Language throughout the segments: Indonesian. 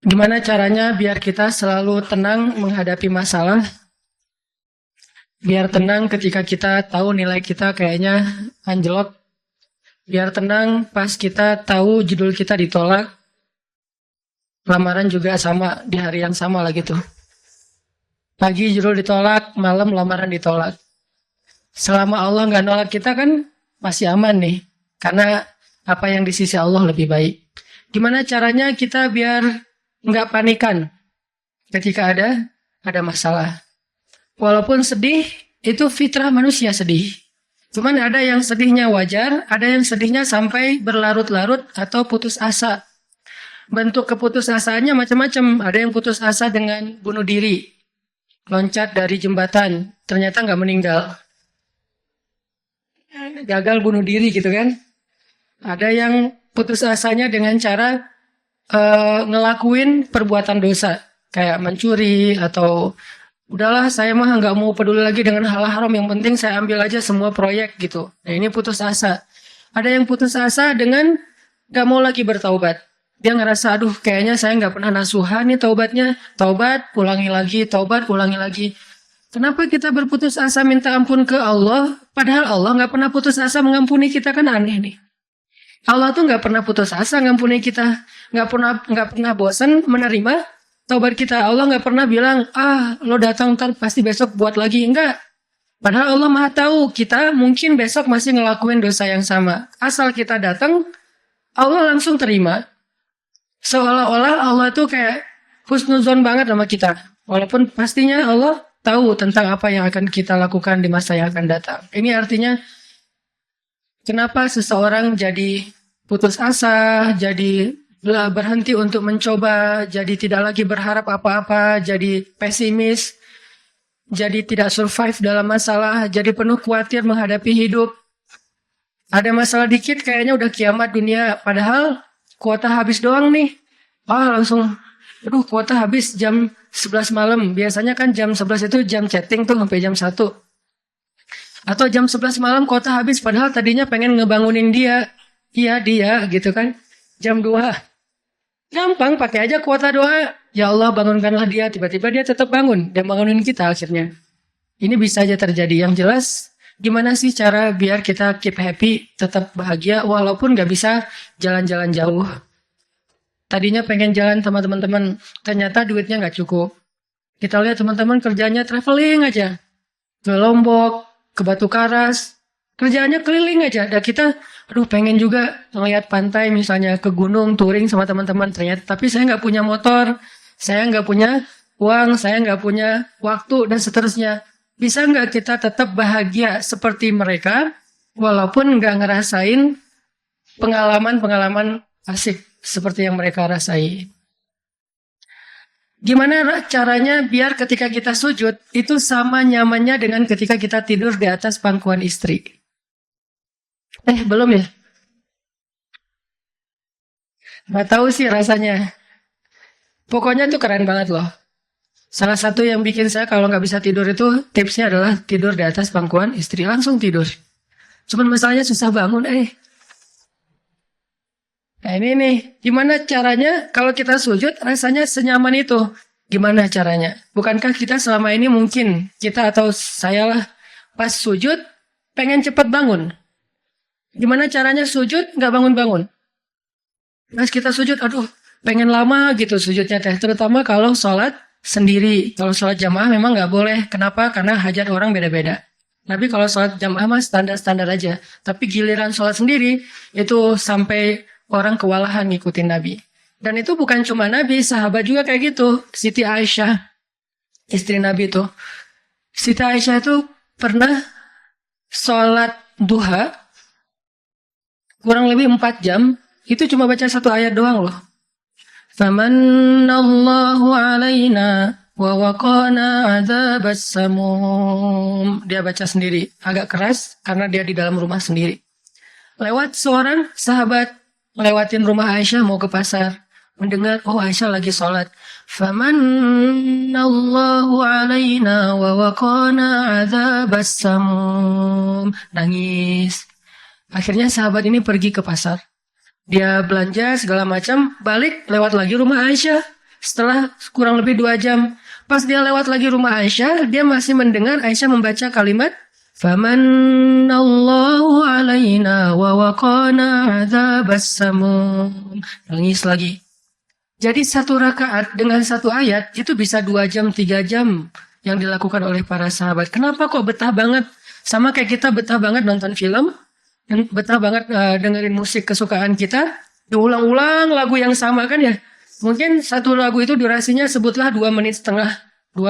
Gimana caranya biar kita selalu tenang menghadapi masalah? Biar tenang ketika kita tahu nilai kita kayaknya anjlok. Biar tenang pas kita tahu judul kita ditolak. Lamaran juga sama di hari yang sama lah gitu. Pagi judul ditolak, malam lamaran ditolak. Selama Allah nggak nolak kita kan masih aman nih. Karena apa yang di sisi Allah lebih baik. Gimana caranya kita biar nggak panikan ketika ada masalah. Walaupun sedih, itu fitrah manusia sedih. Cuman ada yang sedihnya wajar, ada yang sedihnya sampai berlarut-larut atau putus asa. Bentuk keputusasaannya macam-macam. Ada yang putus asa dengan bunuh diri. Loncat dari jembatan, ternyata nggak meninggal. Gagal bunuh diri gitu kan. Ada yang putus asanya dengan cara ngelakuin perbuatan dosa. Kayak mencuri atau udahlah saya mah nggak mau peduli lagi dengan hal haram. Yang penting saya ambil aja semua proyek gitu. Nah ini putus asa. Ada yang putus asa dengan nggak mau lagi bertaubat. Dia ngerasa aduh kayaknya saya nggak pernah nasuhan nih taubatnya. Taubat ulangi lagi, taubat ulangi lagi. Kenapa kita berputus asa minta ampun ke Allah? Padahal Allah nggak pernah putus asa mengampuni kita, kan aneh nih. Allah tuh nggak pernah putus asa ngampuni kita, nggak pernah bosan menerima taubat kita. Allah nggak pernah bilang lo datang ntar pasti besok buat lagi, enggak. Padahal Allah maha tahu kita mungkin besok masih ngelakuin dosa yang sama. Asal kita datang, Allah langsung terima. Seolah-olah Allah tuh kayak husnuzon banget sama kita. Walaupun pastinya Allah tahu tentang apa yang akan kita lakukan di masa yang akan datang. Ini artinya kenapa seseorang jadi putus asa, jadi berhenti untuk mencoba, jadi tidak lagi berharap apa-apa, jadi pesimis, jadi tidak survive dalam masalah, jadi penuh khawatir menghadapi hidup. Ada masalah dikit kayaknya udah kiamat dunia, padahal kuota habis doang nih. Langsung, kuota habis jam 11 malam. Biasanya kan jam 11 itu jam chatting tuh sampai jam 1. Atau jam 11 malam kuota habis, padahal tadinya pengen ngebangunin dia. Iya dia gitu kan. Jam 2. Gampang, pakai aja kuota doa. Ya Allah bangunkanlah dia. Tiba-tiba dia tetap bangun. Dan bangunin kita akhirnya. Ini bisa aja terjadi. Yang jelas, gimana sih cara biar kita keep happy, tetap bahagia, walaupun gak bisa jalan-jalan jauh. Tadinya pengen jalan sama teman-teman, ternyata duitnya gak cukup. Kita lihat teman-teman kerjanya traveling aja. Ke Lombok, ke Batu Karas, kerjaannya keliling aja. Dan kita, pengen juga ngeliat pantai misalnya, ke gunung, touring sama teman-teman. Ternyata, tapi saya nggak punya motor, saya nggak punya uang, saya nggak punya waktu, dan seterusnya. Bisa nggak kita tetap bahagia seperti mereka, walaupun nggak ngerasain pengalaman-pengalaman asik seperti yang mereka rasai. Gimana caranya biar ketika kita sujud itu sama nyamannya dengan ketika kita tidur di atas pangkuan istri? Belum ya? Nggak tahu sih rasanya. Pokoknya itu keren banget loh. Salah satu yang bikin saya kalau nggak bisa tidur itu tipsnya adalah tidur di atas pangkuan istri, langsung tidur. Cuman masalahnya susah bangun. Nah ini nih, gimana caranya kalau kita sujud rasanya senyaman itu? Gimana caranya? Bukankah kita selama ini mungkin, kita atau saya lah, pas sujud pengen cepat bangun. Gimana caranya sujud nggak bangun-bangun? Pas kita sujud, pengen lama gitu sujudnya teh. Terutama kalau sholat sendiri. Kalau sholat jamaah memang nggak boleh. Kenapa? Karena hajat orang beda-beda. Tapi kalau sholat jamaah mah standar-standar aja. Tapi giliran sholat sendiri, itu sampai orang kewalahan ngikutin Nabi. Dan itu bukan cuma Nabi, sahabat juga kayak gitu. Siti Aisyah, istri Nabi itu. Siti Aisyah itu pernah sholat duha, kurang lebih 4 jam, itu cuma baca 1 ayat doang loh. Famanallahu alaina wa waqana adzabas samum. Dia baca sendiri, agak keras karena dia di dalam rumah sendiri. Lewat seorang sahabat, lewatin rumah Aisyah mau ke pasar, mendengar Aisyah lagi sholat. Famanallahu alaina wa waqana adzabas samum. Nangis. Akhirnya sahabat ini pergi ke pasar. Dia belanja segala macam, balik lewat lagi rumah Aisyah. Setelah kurang lebih 2 jam, pas dia lewat lagi rumah Aisyah, dia masih mendengar Aisyah membaca kalimat Famanallahu alaina wa waqana adzabas samum. Nangis lagi. Jadi 1 rakaat dengan 1 ayat itu bisa 2 jam, 3 jam yang dilakukan oleh para sahabat. Kenapa kok betah banget? Sama kayak kita betah banget nonton film, dan betah banget dengerin musik kesukaan kita, diulang-ulang lagu yang sama kan ya. Mungkin satu lagu itu durasinya sebutlah 2,5 menit, 2,5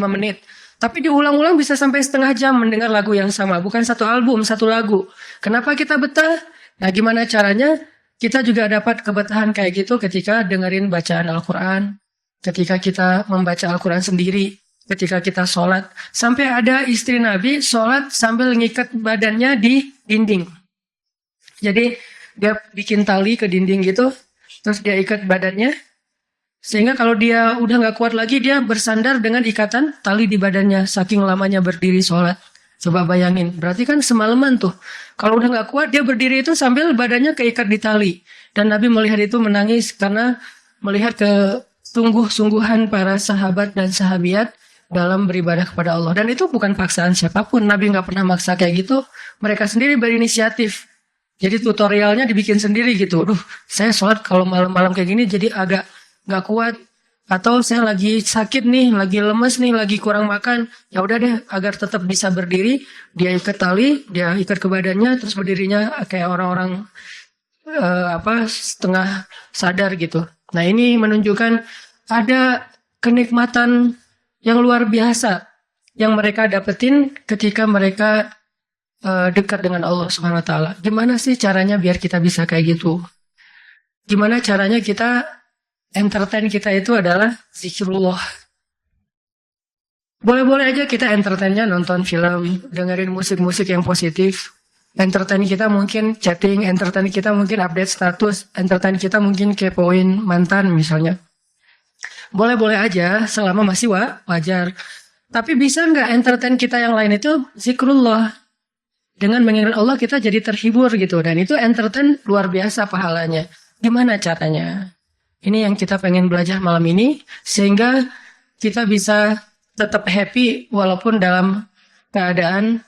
menit. Tapi diulang-ulang bisa sampai setengah jam mendengar lagu yang sama. Bukan satu album, satu lagu. Kenapa kita betah? Nah, gimana caranya? Kita juga dapat kebetahan kayak gitu ketika dengerin bacaan Al-Quran. Ketika kita membaca Al-Quran sendiri. Ketika kita sholat. Sampai ada istri Nabi sholat sambil ngikat badannya di dinding. Jadi dia bikin tali ke dinding gitu. Terus dia ikat badannya. Sehingga kalau dia udah gak kuat lagi, dia bersandar dengan ikatan tali di badannya. Saking lamanya berdiri sholat. Coba bayangin. Berarti kan semalaman tuh. Kalau udah gak kuat, dia berdiri itu sambil badannya keikat di tali. Dan Nabi melihat itu menangis karena melihat kesungguh-sungguhan para sahabat dan sahabiat dalam beribadah kepada Allah. Dan itu bukan paksaan siapapun. Nabi gak pernah maksa kayak gitu. Mereka sendiri berinisiatif. Jadi tutorialnya dibikin sendiri gitu. Saya sholat kalau malam-malam kayak gini jadi agak gak kuat, atau saya lagi sakit nih, lagi lemes nih, lagi kurang makan, ya udah deh agar tetap bisa berdiri, dia ikat tali, dia ikat ke badannya, terus berdirinya kayak orang-orang setengah sadar gitu. Nah ini menunjukkan ada kenikmatan yang luar biasa yang mereka dapetin ketika mereka dekat dengan Allah Subhanahu Wa Taala. Gimana sih caranya biar kita bisa kayak gitu? Gimana caranya kita entertain kita itu adalah zikrullah. Boleh-boleh aja kita entertainnya nonton film, dengerin musik-musik yang positif. Entertain kita mungkin chatting, entertain kita mungkin update status, entertain kita mungkin kepoin mantan misalnya. Boleh-boleh aja selama masih wajar. Tapi bisa nggak entertain kita yang lain itu zikrullah. Dengan mengingat Allah kita jadi terhibur gitu. Dan itu entertain luar biasa pahalanya. Gimana caranya? Ini yang kita pengen belajar malam ini, sehingga kita bisa tetap happy walaupun dalam keadaan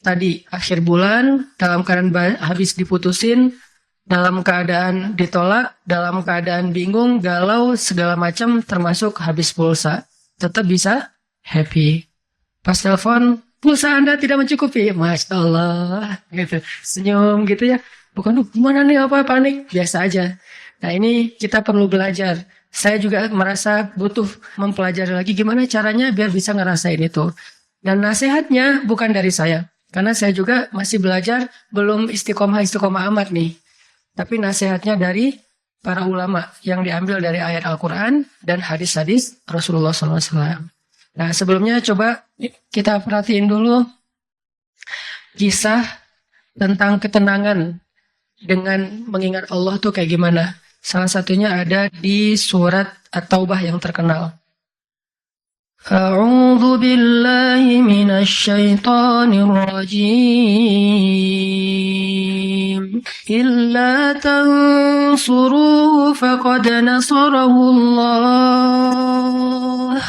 tadi akhir bulan, dalam keadaan habis diputusin, dalam keadaan ditolak, dalam keadaan bingung, galau, segala macam termasuk habis pulsa. Tetap bisa happy. Pas telepon, pulsa Anda tidak mencukupi. Masya Allah. Gitu. Senyum gitu ya. Bukan, gimana nih apa panik. Biasa aja. Nah ini kita perlu belajar. Saya juga merasa butuh mempelajari lagi gimana caranya biar bisa ngerasain itu. Dan nasihatnya bukan dari saya. Karena saya juga masih belajar, belum istiqomah amat nih. Tapi nasihatnya dari para ulama yang diambil dari ayat Al-Quran dan hadis-hadis Rasulullah SAW. Nah sebelumnya coba kita perhatiin dulu kisah tentang ketenangan dengan mengingat Allah tuh kayak gimana. Salah satunya ada di surat At-Taubah yang terkenal. A'udzu billahi minasy syaithanir rajim. Illa tansuruhu faqad nasarahu Allah.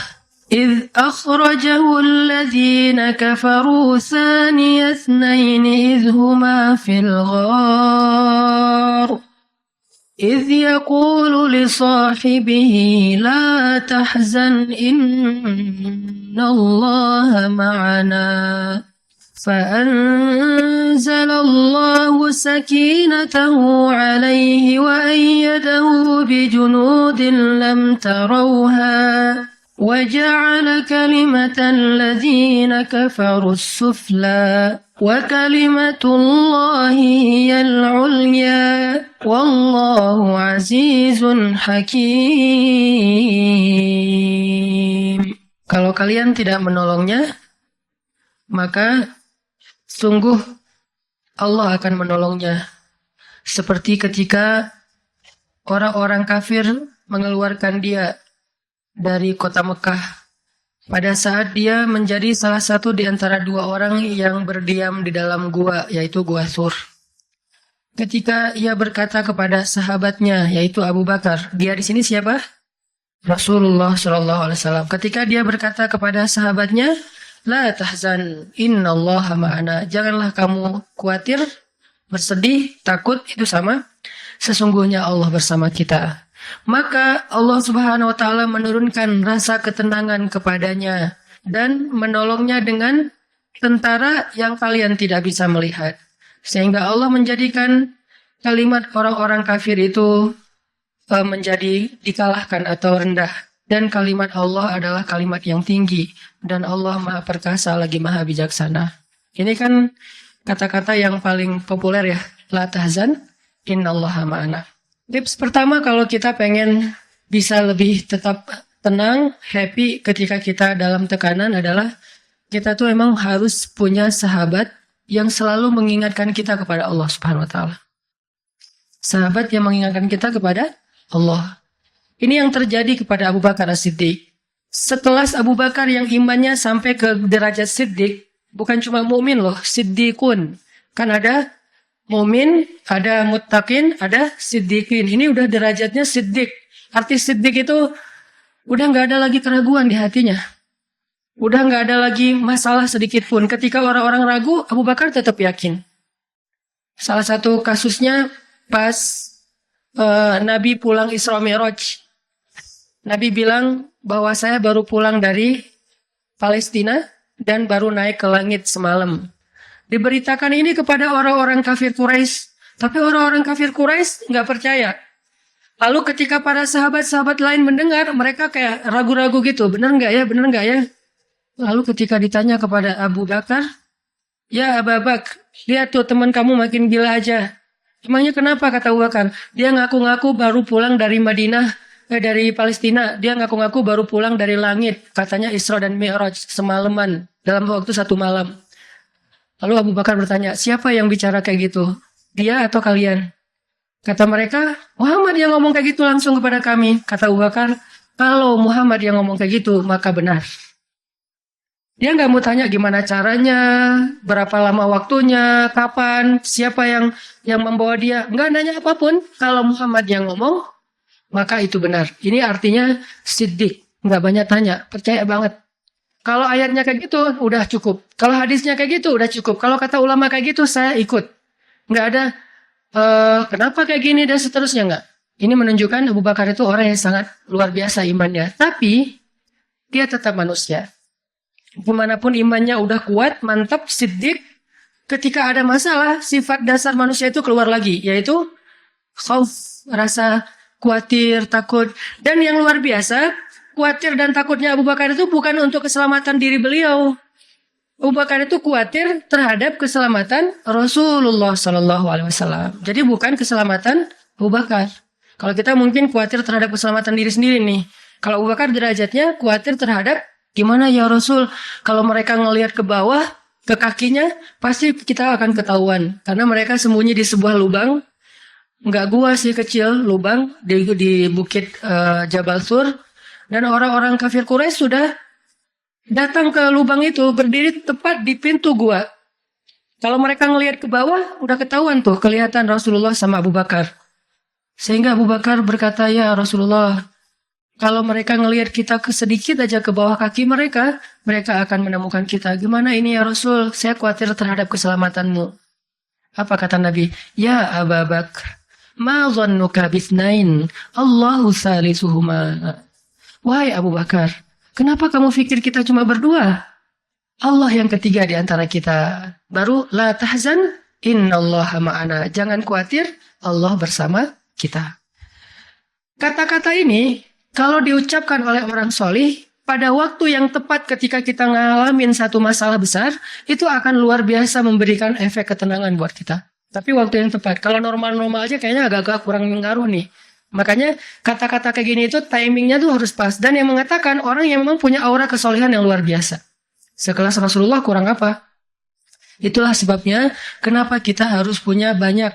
إذ أخرجه الذين كفروا ثاني اثنين إذ هما في الغار إذ يقول لصاحبه لا تحزن إن الله معنا فأنزل الله سكينته عليه وأيده بجنود لم تروها وجعل كلمة الذين كفروا السفلى وكلمة الله هي العليا والله عزيز حكيم. Kalau kalian tidak menolongnya, maka sungguh Allah akan menolongnya. Seperti ketika orang-orang kafir mengeluarkan dia dari kota Mekah pada saat dia menjadi salah satu di antara 2 orang yang berdiam di dalam gua, yaitu gua Sur. Ketika ia berkata kepada sahabatnya, yaitu Abu Bakar, dia di sini siapa? Rasulullah Shallallahu Alaihi Wasallam ketika dia berkata kepada sahabatnya, La tahzan, innallaha ma'ana. Janganlah kamu khawatir, bersedih, takut, itu sama. Sesungguhnya Allah bersama kita. Maka Allah Subhanahu wa taala menurunkan rasa ketenangan kepadanya dan menolongnya dengan tentara yang kalian tidak bisa melihat. Sehingga Allah menjadikan kalimat orang-orang kafir itu menjadi dikalahkan atau rendah. Dan kalimat Allah adalah kalimat yang tinggi. Dan Allah maha perkasa lagi maha bijaksana. Ini kan kata-kata yang paling populer ya. La tahzan, innallaha ma'ana. Tips pertama kalau kita pengen bisa lebih tetap tenang, happy ketika kita dalam tekanan adalah kita tuh emang harus punya sahabat yang selalu mengingatkan kita kepada Allah Subhanahu wa taala. Sahabat yang mengingatkan kita kepada Allah. Ini yang terjadi kepada Abu Bakar As-Siddiq. Sekelas Abu Bakar yang imannya sampai ke derajat Siddiq, bukan cuma mukmin loh, Siddiqun. Kan ada mukmin, ada muttaqin, ada siddiqin. Ini udah derajatnya Siddiq. Arti Siddiq itu udah nggak ada lagi keraguan di hatinya. Udah nggak ada lagi masalah sedikit pun. Ketika orang-orang ragu, Abu Bakar tetap yakin. Salah satu kasusnya pas Nabi pulang Isra Mi'raj. Nabi bilang bahwa saya baru pulang dari Palestina dan baru naik ke langit semalam. Diberitakan ini kepada orang-orang kafir Quraisy, tapi orang-orang kafir Quraisy nggak percaya. Lalu ketika para sahabat-sahabat lain mendengar, mereka kayak ragu-ragu gitu, benar nggak ya, benar nggak ya? Lalu ketika ditanya kepada Abu Bakar, ya Abu Bakar, lihat tuh teman kamu makin gila aja. Emangnya kenapa, kata Abu Bakar? Dia ngaku-ngaku baru pulang dari dari Palestina. Dia ngaku-ngaku baru pulang dari langit. Katanya Isra dan Mi'raj semalaman, dalam waktu 1 malam. Lalu Abu Bakar bertanya, siapa yang bicara kayak gitu? Dia atau kalian? Kata mereka, Muhammad yang ngomong kayak gitu langsung kepada kami. Kata Abu Bakar, kalau Muhammad yang ngomong kayak gitu, maka benar. Dia nggak mau tanya gimana caranya, berapa lama waktunya, kapan, siapa yang membawa dia. Nggak nanya apapun. Kalau Muhammad yang ngomong, maka itu benar. Ini artinya siddiq. Nggak banyak tanya, percaya banget. Kalau ayatnya kayak gitu, udah cukup. Kalau hadisnya kayak gitu, udah cukup. Kalau kata ulama kayak gitu, saya ikut. Nggak ada, kenapa kayak gini dan seterusnya, nggak. Ini menunjukkan Abu Bakar itu orang yang sangat luar biasa imannya. Tapi, dia tetap manusia. Dimanapun imannya udah kuat, mantap, siddiq, ketika ada masalah, sifat dasar manusia itu keluar lagi, yaitu khauf, rasa khawatir, takut. Dan yang luar biasa, khawatir dan takutnya Abu Bakar itu bukan untuk keselamatan diri beliau. Abu Bakar itu khawatir terhadap keselamatan Rasulullah Sallallahu Alaihi Wasallam. Jadi bukan keselamatan Abu Bakar. Kalau kita mungkin khawatir terhadap keselamatan diri sendiri nih. Kalau Abu Bakar derajatnya khawatir terhadap gimana ya Rasul, kalau mereka ngelihat ke bawah, ke kakinya, pasti kita akan ketahuan. Karena mereka sembunyi di sebuah lubang, nggak gua sih kecil, lubang di bukit Jabal Sur. Dan orang-orang kafir Quraisy sudah datang ke lubang itu, berdiri tepat di pintu gua. Kalau mereka ngelihat ke bawah, udah ketahuan tuh, kelihatan Rasulullah sama Abu Bakar. Sehingga Abu Bakar berkata, ya Rasulullah, kalau mereka ngelihat kita sedikit aja ke bawah kaki mereka, mereka akan menemukan kita. Gimana ini ya Rasul? Saya khawatir terhadap keselamatanmu. Apa kata Nabi? Ya Abu Bakar, ma dhannuka bithnain, Allahu salisuhuma. Wahai Abu Bakar, kenapa kamu pikir kita cuma berdua? Allah yang ketiga di antara kita. Baru la tahzan, innallaha ma'ana. Jangan khawatir, Allah bersama kita. Kata-kata ini kalau diucapkan oleh orang solih, pada waktu yang tepat ketika kita ngalamin satu masalah besar, itu akan luar biasa memberikan efek ketenangan buat kita. Tapi waktu yang tepat. Kalau normal-normal aja kayaknya agak-agak kurang ngaruh nih. Makanya kata-kata kayak gini itu timingnya tuh harus pas. Dan yang mengatakan orang yang memang punya aura kesolehan yang luar biasa. Sekelas Rasulullah kurang apa? Itulah sebabnya kenapa kita harus punya banyak.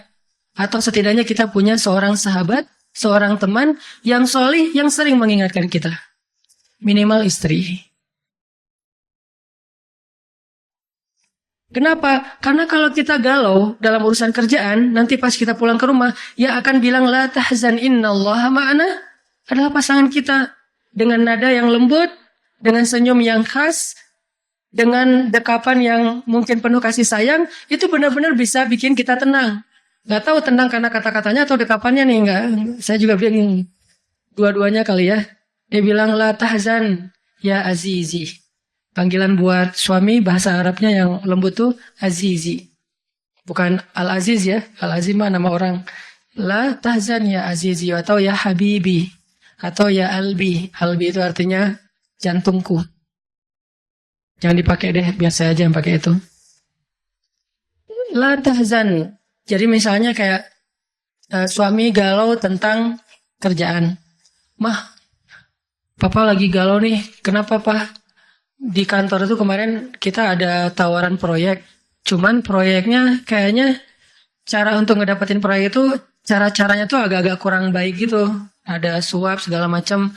Atau setidaknya kita punya seorang sahabat, seorang teman yang solih, yang sering mengingatkan kita. Minimal istri. Kenapa? Karena kalau kita galau dalam urusan kerjaan, nanti pas kita pulang ke rumah, yang akan bilang, La tahzan innallaha ma'ana, adalah pasangan kita. dengan nada yang lembut, dengan senyum yang khas, dengan dekapan yang mungkin penuh kasih sayang, itu benar-benar bisa bikin kita tenang. Gak tahu tenang karena kata-katanya atau dekapannya nih, enggak. Saya juga bingung. Dua-duanya kali ya. Dia bilang, la tahzan ya azizi. Panggilan buat suami bahasa Arabnya yang lembut tuh azizi. Bukan al-aziz ya. Al-aziz mah nama orang. La tahzan ya azizi. Atau ya habibi. Atau ya albi. Albi itu artinya jantungku. Jangan dipakai deh, biasa aja yang pakai itu. La tahzan. Jadi misalnya kayak suami galau tentang kerjaan. Mah, papa lagi galau nih. Kenapa, Pak? Di kantor itu kemarin kita ada tawaran proyek. Cuman proyeknya kayaknya cara untuk ngedapetin proyek itu cara-caranya tuh agak-agak kurang baik gitu. Ada suap segala macam.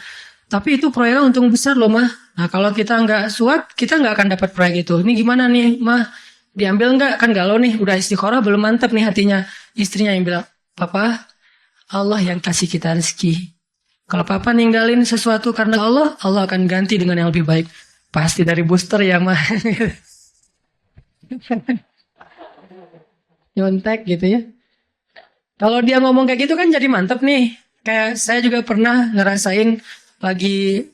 Tapi itu proyeknya untung besar loh, Mah. Nah, kalau kita nggak suap, kita nggak akan dapat proyek itu. Ini gimana nih, Mah? Diambil nggak? Kan galau nih, udah istikharah belum mantap nih hatinya. Istrinya yang bilang, Papa, Allah yang kasih kita rezeki. Kalau Papa ninggalin sesuatu karena Allah, Allah akan ganti dengan yang lebih baik. Pasti dari booster ya, Mah. Nyontek gitu ya. Kalau dia ngomong kayak gitu kan jadi mantep nih. Kayak saya juga pernah ngerasain lagi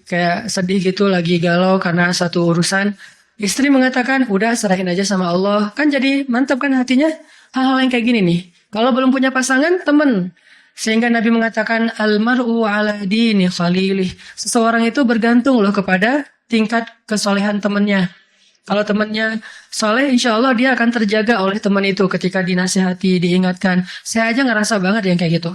kayak sedih gitu, lagi galau karena satu urusan. Istri mengatakan, udah serahin aja sama Allah. Kan jadi mantap kan hatinya. Hal-hal yang kayak gini nih. Kalau belum punya pasangan, temen. Sehingga Nabi mengatakan, Al-mar'u ala dini khalilih. Seseorang itu bergantung loh kepada tingkat kesolehan temannya. Kalau temannya soleh, insya Allah dia akan terjaga oleh teman itu ketika dinasihati, diingatkan. Saya aja ngerasa banget yang kayak gitu.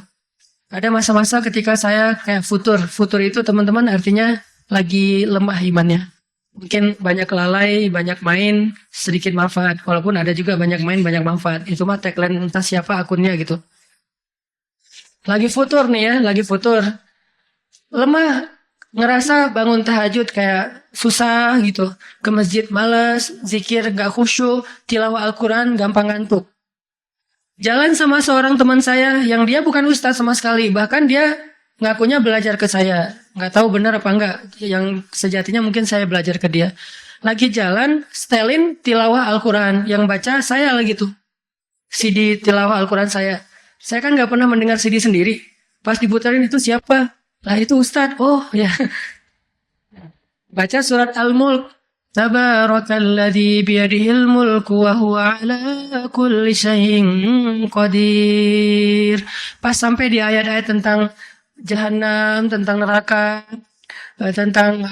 Ada masa-masa ketika saya kayak futur. Futur itu teman-teman artinya lagi lemah imannya. Mungkin banyak lalai, banyak main, sedikit manfaat. Walaupun ada juga banyak main, banyak manfaat. Itu mah tagline entah siapa akunnya gitu. Lagi futur nih ya, lagi futur. Lemah, ngerasa bangun tahajud kayak susah gitu. Ke masjid males, zikir gak khusyuk, tilawah Al-Quran gampang ngantuk. Jalan sama seorang teman saya yang dia bukan ustadz sama sekali. Bahkan dia ngakunya belajar ke saya. Nggak tahu benar apa enggak. Yang sejatinya mungkin saya belajar ke dia. Lagi jalan, setelin tilawah Al-Quran. Yang baca saya lagi tuh. CD tilawah Al-Quran saya. Saya kan nggak pernah mendengar CD sendiri. Pas diputerin itu siapa? Lah itu ustadz. Oh ya. Baca surat Al-Mulk. Tabarakalladzi biyadihil mulku wa huwa ala kulli syai'in qadir. Pas sampai di ayat-ayat tentang jahanam, tentang neraka, tentang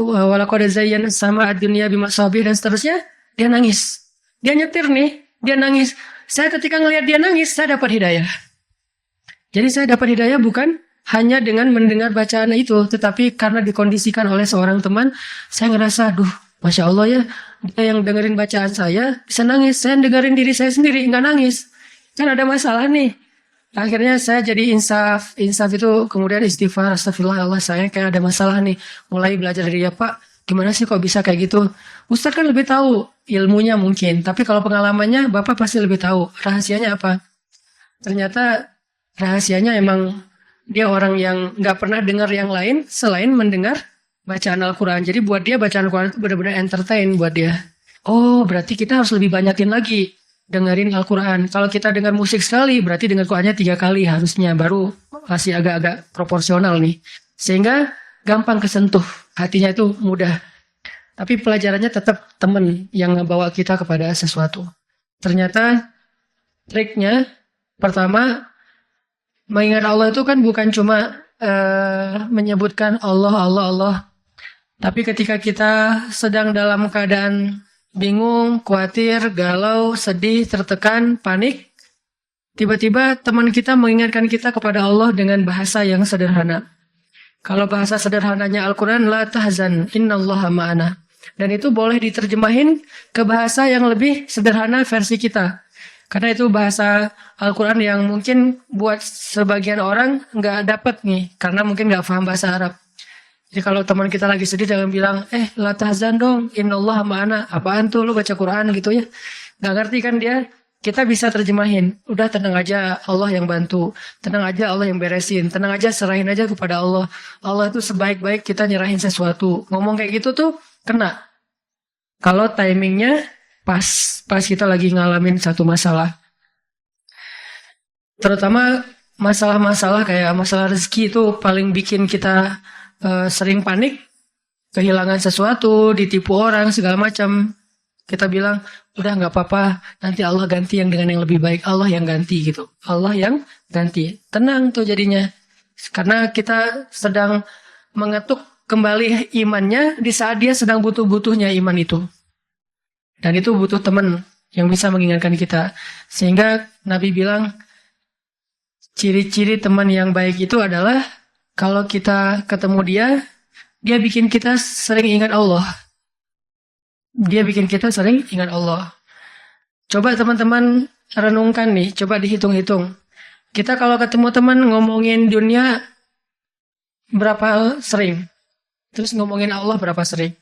walaqad zayyana sama ad-dunya bimasabih dan seterusnya, dia nangis. Dia nyetir nih, dia nangis. Saya ketika ngelihat dia nangis, saya dapat hidayah. Jadi saya dapat hidayah bukan hanya dengan mendengar bacaan itu, tetapi karena dikondisikan oleh seorang teman, saya ngerasa, duh, Masya Allah ya, dia yang dengerin bacaan saya bisa nangis. Saya dengerin diri saya sendiri, nggak nangis. Kan ada masalah nih. Akhirnya saya jadi insaf itu kemudian istighfar, astagfirullah Allah saya kayak ada masalah nih. Mulai belajar dari dia, Pak, gimana sih kok bisa kayak gitu? Ustadz kan lebih tahu ilmunya mungkin, tapi kalau pengalamannya Bapak pasti lebih tahu. Rahasianya apa? Ternyata rahasianya emang dia orang yang nggak pernah dengar yang lain selain mendengar bacaan Al-Quran. Jadi buat dia bacaan Al-Quran itu benar-benar entertain buat dia. Oh, berarti kita harus lebih banyakin lagi dengerin Al-Quran. Kalau kita dengar musik sekali, berarti dengar Qurannya 3 kali harusnya. Baru masih agak-agak proporsional nih. Sehingga gampang kesentuh. Hatinya itu mudah. Tapi pelajarannya tetap teman yang ngebawa kita kepada sesuatu. Ternyata triknya, pertama, mengingat Allah itu kan bukan cuma menyebutkan Allah. Tapi ketika kita sedang dalam keadaan bingung, khawatir, galau, sedih, tertekan, panik, tiba-tiba teman kita mengingatkan kita kepada Allah dengan bahasa yang sederhana. Kalau bahasa sederhananya Al-Quran, la tahzan, innallaha ma'ana. Dan itu boleh diterjemahin ke bahasa yang lebih sederhana versi kita. Karena itu bahasa Al-Quran yang mungkin buat sebagian orang nggak dapat nih. Karena mungkin nggak paham bahasa Arab. Jadi kalau teman kita lagi sedih jangan bilang, la tahzan dong, innallaha ma'ana. Apaan tuh lu baca Quran gitu ya. Gak ngerti kan dia. kita bisa terjemahin. Udah tenang aja, Allah yang bantu. Tenang aja, Allah yang beresin. Tenang aja, serahin aja kepada Allah. Allah itu sebaik-baik kita nyerahin sesuatu. Ngomong kayak gitu tuh kena. Kalau timingnya pas kita lagi ngalamin satu masalah. Terutama masalah-masalah kayak masalah rezeki itu paling bikin kita sering panik, kehilangan sesuatu, ditipu orang, segala macam. Kita bilang, udah nggak apa-apa, nanti Allah ganti yang dengan yang lebih baik. Allah yang ganti gitu. Allah yang ganti. Tenang tuh jadinya. Karena kita sedang mengetuk kembali imannya di saat dia sedang butuh-butuhnya iman itu. Dan itu butuh teman yang bisa mengingatkan kita. Sehingga Nabi bilang, ciri-ciri teman yang baik itu adalah kalau kita ketemu dia bikin kita sering ingat Allah. Dia bikin kita sering ingat Allah. Coba teman-teman renungkan nih, coba dihitung-hitung. Kita kalau ketemu teman ngomongin dunia berapa sering? Terus ngomongin Allah berapa sering?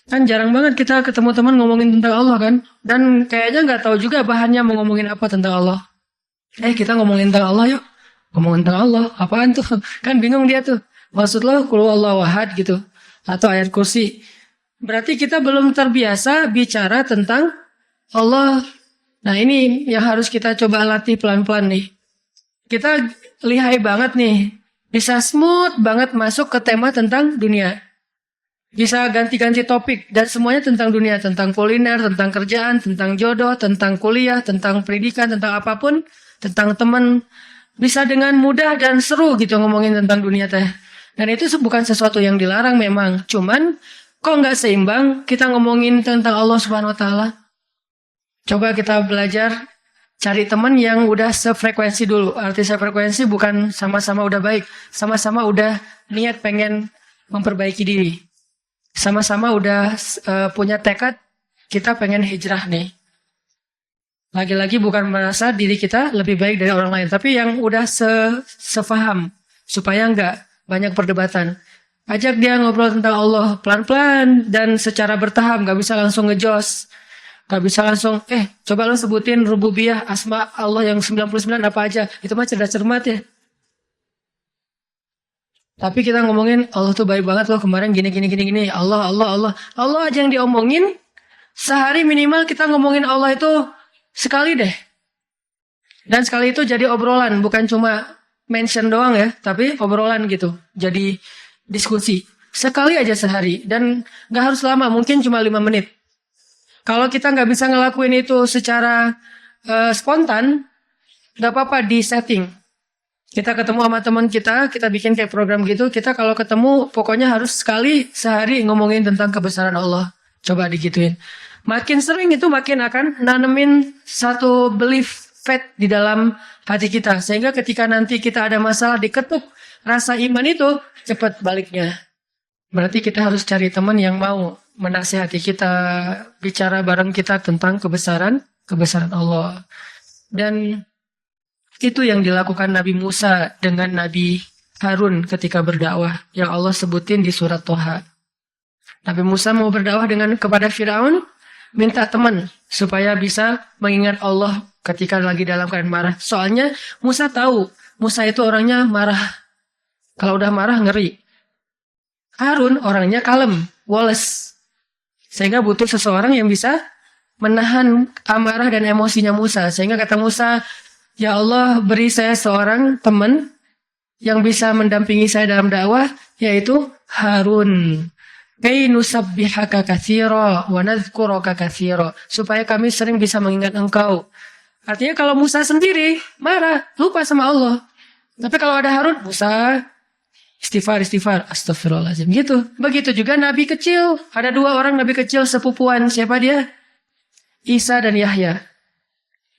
Kan jarang banget kita ketemu teman ngomongin tentang Allah kan? Dan kayaknya nggak tahu juga bahannya mau ngomongin apa tentang Allah. Kita ngomongin tentang Allah yuk. Ngomongin tentang Allah, apaan tuh? Kan bingung dia tuh. Maksud lo, qul huwallahu ahad gitu. Atau ayat kursi. Berarti kita belum terbiasa bicara tentang Allah. Nah ini yang harus kita coba latih pelan-pelan nih. Kita lihai banget nih. Bisa smooth banget masuk ke tema tentang dunia. Bisa ganti-ganti topik. Dan semuanya tentang dunia. Tentang kuliner, tentang kerjaan, tentang jodoh, tentang kuliah, tentang pendidikan, tentang apapun. Tentang teman. Bisa dengan mudah dan seru gitu ngomongin tentang dunia teh. Dan itu bukan sesuatu yang dilarang memang. Cuman kok nggak seimbang kita ngomongin tentang Allah Subhanahu Wa Taala? Coba kita belajar cari teman yang udah sefrekuensi dulu. Arti sefrekuensi bukan sama-sama udah baik, sama-sama udah niat pengen memperbaiki diri, sama-sama udah punya tekad kita pengen hijrah nih. Lagi-lagi bukan merasa diri kita lebih baik dari orang lain, tapi yang udah sefaham supaya nggak banyak perdebatan. Ajak dia ngobrol tentang Allah pelan-pelan dan secara bertahap, gak bisa langsung ngejos. Gak bisa langsung, coba lo sebutin rububiyah, asma Allah yang 99 apa aja. Itu mah cerdas cermat ya. Tapi kita ngomongin Allah tuh baik banget loh kemarin gini. Allah aja yang diomongin. Sehari minimal kita ngomongin Allah itu sekali deh. Dan sekali itu jadi obrolan, bukan cuma mention doang ya, tapi obrolan gitu. Jadi diskusi. Sekali aja sehari. Dan gak harus lama. Mungkin cuma 5 menit. Kalau kita gak bisa ngelakuin itu secara spontan. Gak apa-apa di setting. Kita ketemu sama teman kita bikin kayak program gitu. Kita kalau ketemu pokoknya harus sekali sehari ngomongin tentang kebesaran Allah. Coba digituin. Makin sering itu makin akan nanemin satu belief faith di dalam hati kita. Sehingga ketika nanti kita ada masalah diketuk rasa iman itu cepat baliknya. Berarti kita harus cari teman yang mau menasihati kita, bicara bareng kita tentang kebesaran Allah. Dan itu yang dilakukan Nabi Musa dengan Nabi Harun ketika berdakwah yang Allah sebutin di surat Toha. Nabi Musa mau berdakwah kepada Firaun, minta teman supaya bisa mengingat Allah ketika lagi dalam keadaan marah. Soalnya Musa tahu, Musa itu orangnya marah. Kalau udah marah ngeri. Harun orangnya kalem, woles. Sehingga butuh seseorang yang bisa menahan amarah dan emosinya Musa. Sehingga kata Musa, ya Allah beri saya seorang teman yang bisa mendampingi saya dalam dakwah, yaitu Harun. Kay nusabbihaka katsira wa nadhkuraka katsira. Supaya kami sering bisa mengingat engkau. Artinya kalau Musa sendiri marah, lupa sama Allah. Tapi kalau ada Harun, Musa istighfar, astagfirullahaladzim. Gitu. Begitu juga Nabi kecil. Ada 2 orang Nabi kecil sepupuan. Siapa dia? Isa dan Yahya.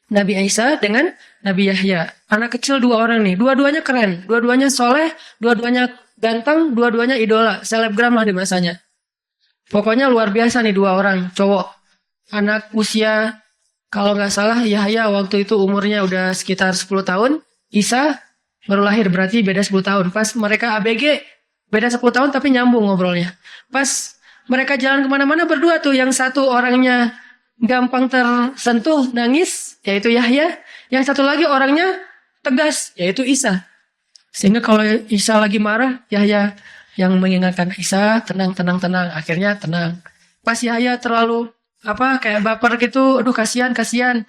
Nabi Isa dengan Nabi Yahya. Anak kecil 2 orang nih. Dua-duanya keren. Dua-duanya soleh. Dua-duanya ganteng. Dua-duanya idola. Selebgram lah di masanya. Pokoknya luar biasa nih 2 orang. Cowok. Anak usia, kalau nggak salah Yahya waktu itu umurnya udah sekitar 10 tahun. Isa baru lahir, berarti beda 10 tahun. Pas mereka ABG, beda 10 tahun tapi nyambung ngobrolnya. Pas mereka jalan kemana-mana berdua tuh, yang satu orangnya gampang tersentuh, nangis. yaitu Yahya. Yang satu lagi orangnya tegas, yaitu Isa. Sehingga kalau Isa lagi marah, Yahya yang mengingatkan Isa, tenang, tenang, tenang. Akhirnya tenang. Pas Yahya terlalu kayak baper gitu, aduh kasihan, kasihan.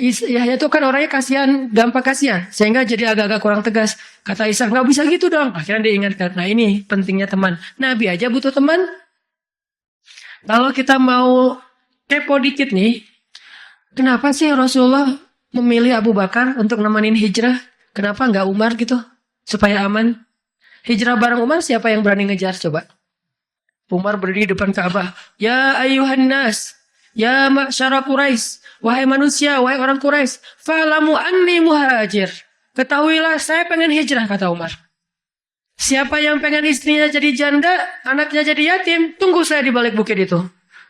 Yahya itu kan orangnya kasihan, gampang kasihan. Sehingga jadi agak-agak kurang tegas. Kata Isa, nggak bisa gitu dong. Akhirnya diingatkan. Nah ini pentingnya teman. Nabi aja butuh teman. Kalau kita mau kepo dikit nih, kenapa sih Rasulullah memilih Abu Bakar untuk nemenin hijrah? Kenapa nggak Umar gitu? Supaya aman. Hijrah bareng Umar, siapa yang berani ngejar coba? Umar berdiri di depan Ka'bah. Ya ayuhan nas, ya ma'syara Quraisy, wahai manusia, wahai orang Quraisy, fa'lamu anni muhajir. Ketahuilah saya pengen hijrah, kata Umar. Siapa yang pengen istrinya jadi janda, anaknya jadi yatim, tunggu saya di balik bukit itu.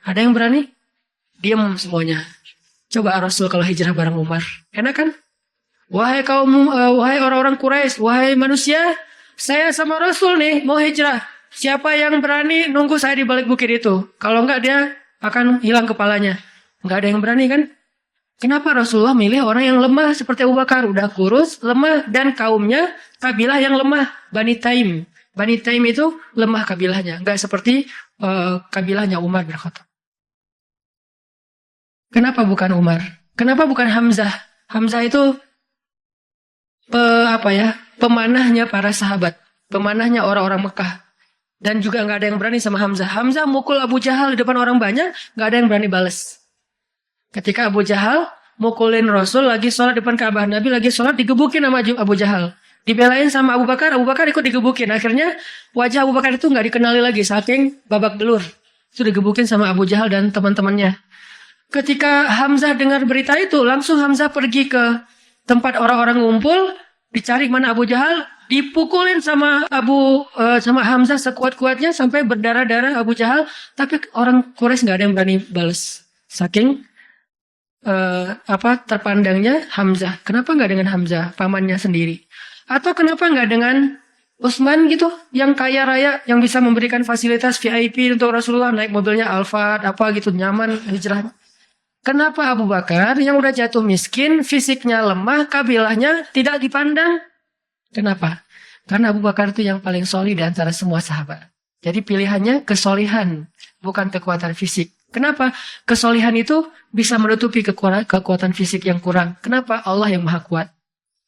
Ada yang berani? Diam semuanya. Coba Rasul kalau hijrah bareng Umar. Enak kan? Wahai orang-orang Quraisy, wahai manusia, saya sama Rasul nih mau hijrah. Siapa yang berani nunggu saya di balik bukit itu? Kalau enggak dia akan hilang kepalanya. Enggak ada yang berani kan? Kenapa Rasulullah milih orang yang lemah seperti Abu Bakar? Udah kurus, lemah, dan kaumnya kabilah yang lemah. Bani Taim. Bani Taim itu lemah kabilahnya. Enggak seperti kabilahnya Umar bin Khattab. Kenapa bukan Umar? Kenapa bukan Hamzah? Hamzah itu pemanahnya para sahabat. Pemanahnya orang-orang Mekah. Dan juga nggak ada yang berani sama Hamzah. Hamzah mukul Abu Jahal di depan orang banyak, nggak ada yang berani balas. Ketika Abu Jahal mukulin Rasul lagi sholat depan Ka'bah, Nabi lagi sholat digebukin sama Abu Jahal. Dibelain sama Abu Bakar ikut digebukin. Akhirnya wajah Abu Bakar itu nggak dikenali lagi, saking babak belur. Itu digebukin sama Abu Jahal dan teman-temannya. Ketika Hamzah dengar berita itu, langsung Hamzah pergi ke tempat orang-orang ngumpul, dicari mana Abu Jahal. Dipukulin sama Hamzah sekuat-kuatnya sampai berdarah-darah Abu Jahal, tapi orang Quraisy nggak ada yang berani balas. Saking terpandangnya Hamzah. Kenapa nggak dengan Hamzah, pamannya sendiri? Atau kenapa nggak dengan Utsman gitu, yang kaya raya, yang bisa memberikan fasilitas VIP untuk Rasulullah, naik mobilnya Alphard, gitu, nyaman hijrah. Kenapa Abu Bakar yang udah jatuh miskin, fisiknya lemah, kabilahnya tidak dipandang? Kenapa? Karena Abu Bakar itu yang paling solih di antara semua sahabat. Jadi pilihannya kesolihan, bukan kekuatan fisik. Kenapa? Kesolihan itu bisa menutupi kekuatan fisik yang kurang. Kenapa? Allah yang maha kuat.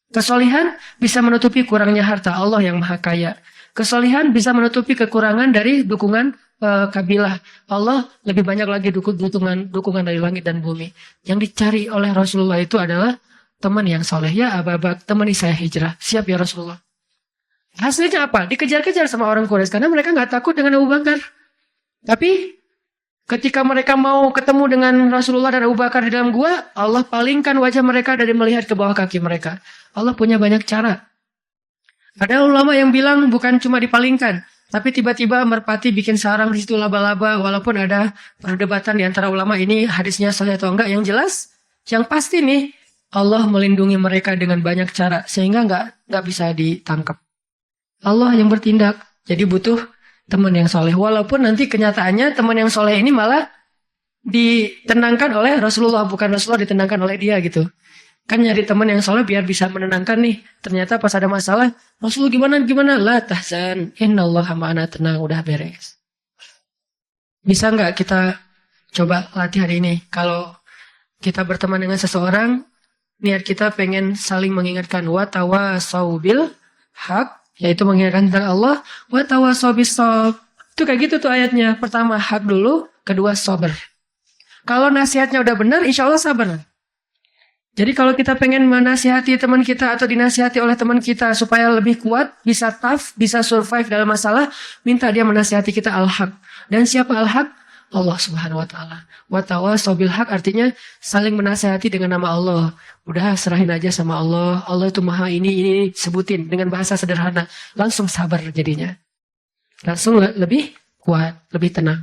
Kesolihan bisa menutupi kurangnya harta. Allah yang maha kaya. Kesolihan bisa menutupi kekurangan dari dukungan kabilah. Allah lebih banyak lagi dukungan dari langit dan bumi. Yang dicari oleh Rasulullah itu adalah teman yang soleh. Ya Abu Bakar, temani saya hijrah. Siap ya Rasulullah. Hasilnya apa? Dikejar-kejar sama orang Quraisy karena mereka nggak takut dengan Abu Bakar. Tapi ketika mereka mau ketemu dengan Rasulullah dan Abu Bakar di dalam gua, Allah palingkan wajah mereka dari melihat ke bawah kaki mereka. Allah punya banyak cara. Ada ulama yang bilang bukan cuma dipalingkan, tapi tiba-tiba merpati bikin sarang di situ laba-laba. Walaupun ada perdebatan di antara ulama ini hadisnya sahih atau enggak. Yang jelas, yang pasti nih, Allah melindungi mereka dengan banyak cara sehingga nggak bisa ditangkap. Allah yang bertindak. Jadi butuh teman yang soleh. Walaupun nanti kenyataannya teman yang soleh ini malah ditenangkan oleh Rasulullah, bukan Rasulullah ditenangkan oleh dia gitu. Kan nyari teman yang soleh biar bisa menenangkan nih. Ternyata pas ada masalah, Rasulullah gimana? La tahzan, innallaha ma'ana, tenang, udah beres. Bisa nggak kita coba latihan ini? Kalau kita berteman dengan seseorang, niat kita pengen saling mengingatkan wa tawasau bil haq, yaitu mengingatkan tentang Allah, wa tawasau bis shab. Itu kayak gitu tuh ayatnya. Pertama hak dulu, kedua sabar. Kalau nasihatnya udah benar, insya Allah sabar. Jadi kalau kita pengen menasihati teman kita atau dinasihati oleh teman kita supaya lebih kuat, bisa tough, bisa survive dalam masalah, minta dia menasihati kita al-haq. Dan siapa al-haq? Allah Subhanahu wa taala. Wa tawasau bil haq artinya saling menasihati dengan nama Allah. Udah serahin aja sama Allah. Allah itu maha ini sebutin dengan bahasa sederhana. Langsung sabar jadinya. Langsung lebih kuat, lebih tenang.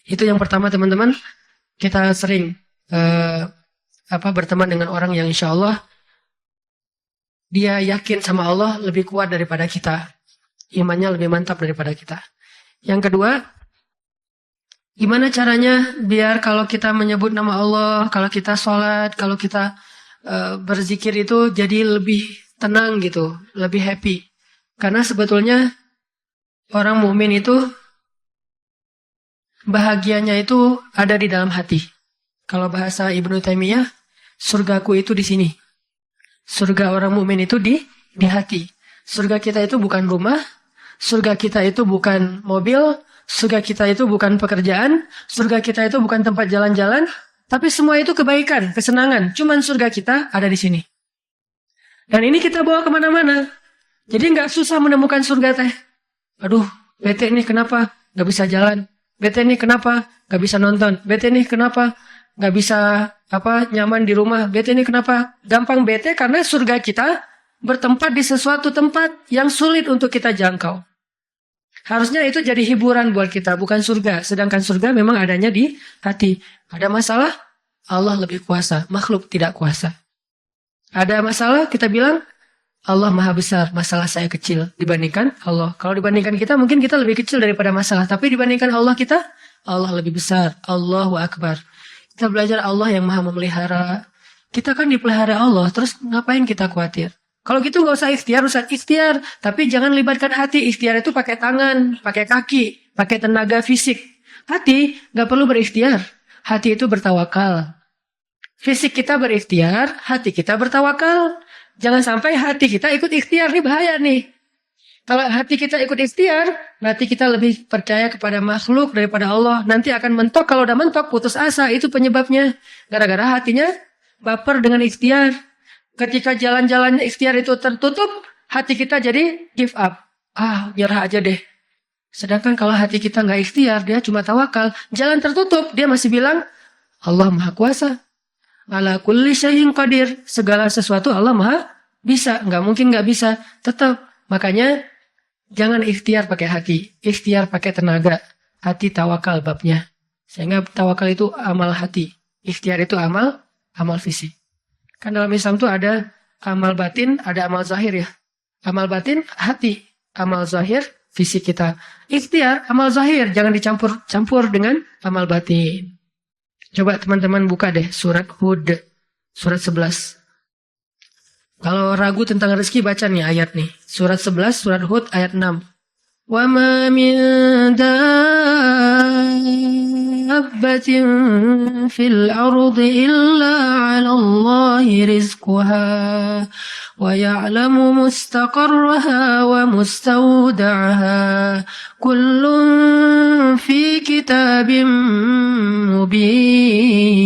Itu yang pertama teman-teman. Kita sering berteman dengan orang yang insya Allah dia yakin sama Allah lebih kuat daripada kita. Imannya lebih mantap daripada kita. Yang kedua, Gimana caranya biar kalau kita menyebut nama Allah, kalau kita sholat, kalau kita berzikir itu jadi lebih tenang gitu, lebih happy. Karena sebetulnya orang mukmin itu bahagianya itu ada di dalam hati. Kalau bahasa Ibnu Taimiyah, surgaku itu di sini. Surga orang mukmin itu di hati. Surga kita itu bukan rumah, surga kita itu bukan mobil, surga kita itu bukan pekerjaan, surga kita itu bukan tempat jalan-jalan, tapi semua itu kebaikan, kesenangan. Cuman surga kita ada di sini. Dan ini kita bawa kemana-mana. Jadi nggak susah menemukan surga teh. Aduh, bete nih kenapa nggak bisa jalan? Bete nih kenapa nggak bisa nonton? Bete nih kenapa nggak bisa nyaman di rumah? Bete nih kenapa gampang bete karena surga kita bertempat di sesuatu tempat yang sulit untuk kita jangkau. Harusnya itu jadi hiburan buat kita, bukan surga. Sedangkan surga memang adanya di hati. Ada masalah, Allah lebih kuasa, makhluk tidak kuasa. Ada masalah, kita bilang, Allah maha besar, masalah saya kecil dibandingkan Allah. Kalau dibandingkan kita, mungkin kita lebih kecil daripada masalah. Tapi dibandingkan Allah kita, Allah lebih besar. Allahu Akbar. Kita belajar Allah yang maha memelihara. Kita kan dipelihara Allah, terus ngapain kita khawatir? Kalau gitu nggak usah ikhtiar, ikhtiar. Tapi jangan libatkan hati. Ikhtiar itu pakai tangan, pakai kaki, pakai tenaga fisik. Hati nggak perlu berikhtiar. Hati itu bertawakal. Fisik kita berikhtiar, hati kita bertawakal. Jangan sampai hati kita ikut ikhtiar, ini bahaya nih. Kalau hati kita ikut ikhtiar, berarti kita lebih percaya kepada makhluk daripada Allah. Nanti akan mentok, kalau udah mentok, putus asa, itu penyebabnya. Gara-gara hatinya baper dengan ikhtiar. Ketika jalan-jalan ikhtiar itu tertutup, hati kita jadi give up. Nyerah aja deh. Sedangkan kalau hati kita nggak ikhtiar, dia cuma tawakal. Jalan tertutup, dia masih bilang, Allah maha kuasa. Ala kulli syai'in qadir. Segala sesuatu Allah maha bisa. Nggak mungkin nggak bisa. Tetap. Makanya jangan ikhtiar pakai hati. Ikhtiar pakai tenaga. Hati tawakal babnya. Sehingga tawakal itu amal hati. Ikhtiar itu amal fisik. Kan dalam Islam itu ada amal batin, ada amal zahir ya. Amal batin hati. Amal zahir fisik kita. Ikhtiar amal zahir. Jangan dicampur-campur dengan amal batin. Coba teman-teman buka deh surat Hud, surat 11. Kalau ragu tentang rezeki baca nih ayat nih. Surat 11, surat Hud ayat 6. Wa ma min dabbatin fil ardi illa 'ala Allahi rizquha wa ya'lamu mustaqarraha wa mustawda'aha kullun fi kitabim mubin.